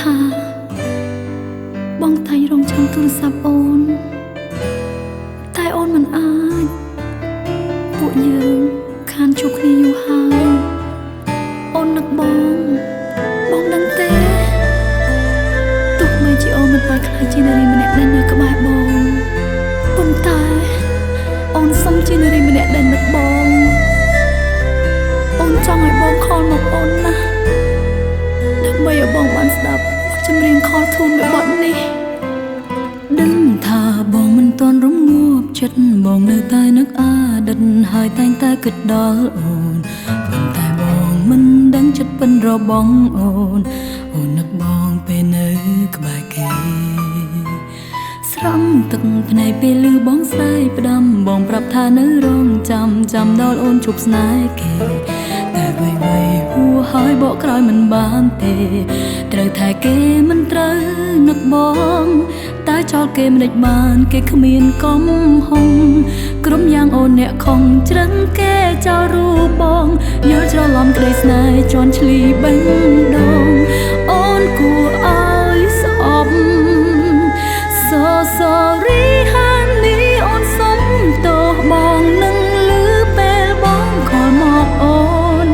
ថាបងតែងរងចាំទូរស័ព្ទអូនតែអូនមិនអាចពួកយើងខានជួបគ្នាយូរហើយអូននឹកបងដឹងទេទោះបីជាអូនមិនអាចខ្លាចជានារីម្នាក់ដែលនៅក្បែរបងប៉ុន្តែអូនសុំជានារីម្នាក់ដែលនឹកបងអូនចង់ឲ្យបងខលមកអូនណាដើម្បីឲ្យបងបានស្ដាប់បទចម្រៀងខលធូនមួយបទនេះដឹងថាបងមិនទាន់រងាប់ចិត្តបងនៅតែនឹកអតីតហើយតែងតែគិតដល់អូនប៉ុន្តែបងមិនដឹងចិត្តពិនរបស់អូននឹកបងពេលនៅក្បែរគេស្រង់ទឹកភ្នែកពេលឮបងស្ដាយផ្ដាំបងប្រាប់ថានៅរងចាំដល់អូនជប់ស្នេហ៍គេតែវ័យហួហើយបកក្រោយមិនបានទេត្រូវថែគេមិនត្រូវនឹកបងតែចោលគេមិនដេចបានគេគ្មានកំហុងក្រុមយ៉ាងអូនអ្នកខំច្រឹងគេចោលរូបបងយល់ច្រឡំក្តីស្នេហ៍ជន់ឈ្លីបេះដូងអូនគួរឲ្យស្អប់ So sorry honey អូនសុំទោសបងនឹងលឺពេលបងខលមកអូន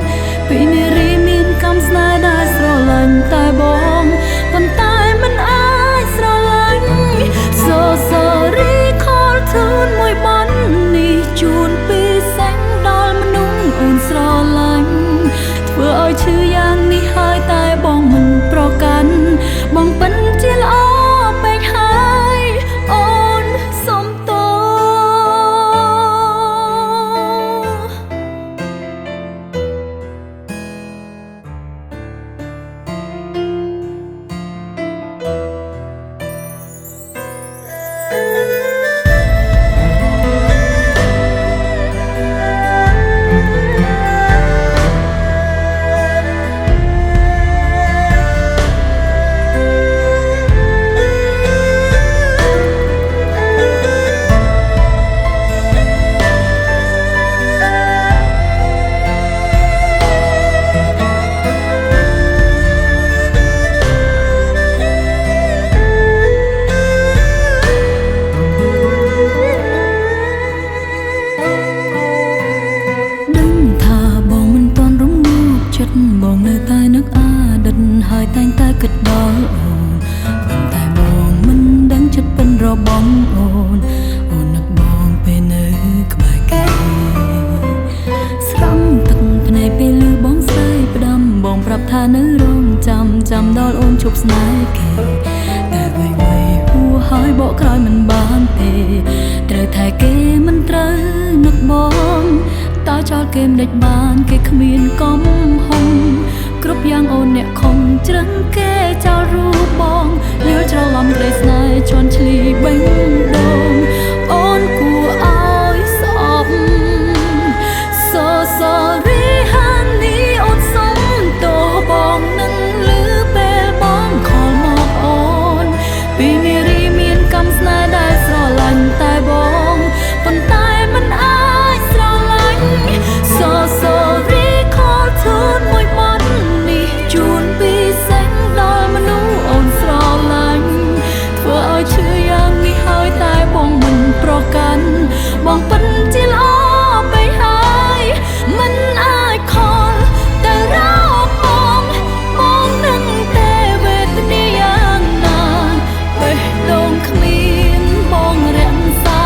ពីនារីមានកម្មស្នេហ៍ដែលស្រឡាញ់តែបងប៉ុន្តែមិនអាចស្រឡាញ់ So sorry ខលធូនមួយបននេះជូនពីសេងដល់មនុស្សអូនស្រឡាញ់ធ្វើឲ្យឈឺយ៉ាងនេះហើយតែបងមិនប្រកាន់បងពិនជាល្អពេកហើយអូនសុំទោបងនៅតែនឹកអតីតហើយតែងតែគិតដល់អូនប៉ុន្តែបងមិនដឹងចិត្តពិនរបស់អូននឹកបងពេលនៅក្បែរគេស្រង់ទឹកភ្នែកពេលឮបងស្ដាយផ្ដាំបងប្រាប់ថានៅរងចាំដល់អូនជប់ស្នេហ៍គេតែវ័យហួហើយបកក្រោយមិនបានទេត្រូវថែគេមិនត្រូវនឹកបងតើចោលគេមិនដេចបានគេគ្មានកំហុងគ្រប់យ៉ាងអូនអ្នកខំច្រឹងគេចោលរូបបងយល់ច្រឡំក្តីស្នេហ៍ជន់ឈ្លីបេះដូងអូនគួរឲ្យស្អប់ So sorry honey អូនសុំទោសបងនឹងលឺពេលបងខលមកអូនពីនារីមានកម្មស្នេហ៍ដែលស្រឡាញ់តែបងប៉ុន្តែមិនអាចស្រឡាញ់ So sorry ខលធូនមួយបននេះជូនពីសេងដល់មនុស្សអូនស្រឡាញ់ធ្វើឲ្យឈឺយ៉ាងនេះហើយតែបងមិនប្រកាន់បងពិនជាល្អពេកហើយមិនអាចខលតែរកបងនឹងតែវេទនាយ៉ាងណាបេះដូងគ្មានបងរក្សា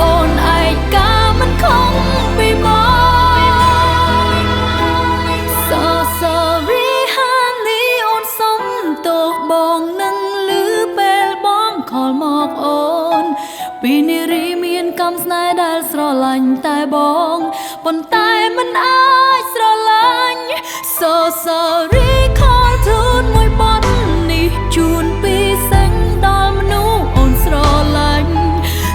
អូនឯកាមិនខំពីបង So sorry honey អូនសុំទោសបងនឹងលឺពេលបងខលមកអូនពីនារីមានកម្មស្នេហ៍ដែលស្រឡាញ់តែបងប៉ុន្តែមិនអាចស្រឡាញ់ So sorry ខលធូនមួយបននេះជូនពីសេងដល់មនុស្សអូនស្រឡាញ់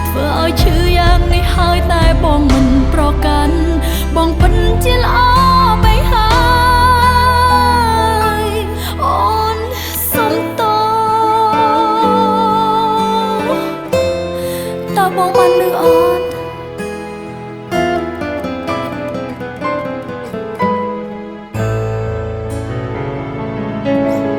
ធ្វើឲ្យឈឺយ៉ាងនេះហើយតែបងមិនប្រកាន់បងពិនជាល្អពេកហើយអូនសុំទោសតើបងបានឮអត់ Thank you.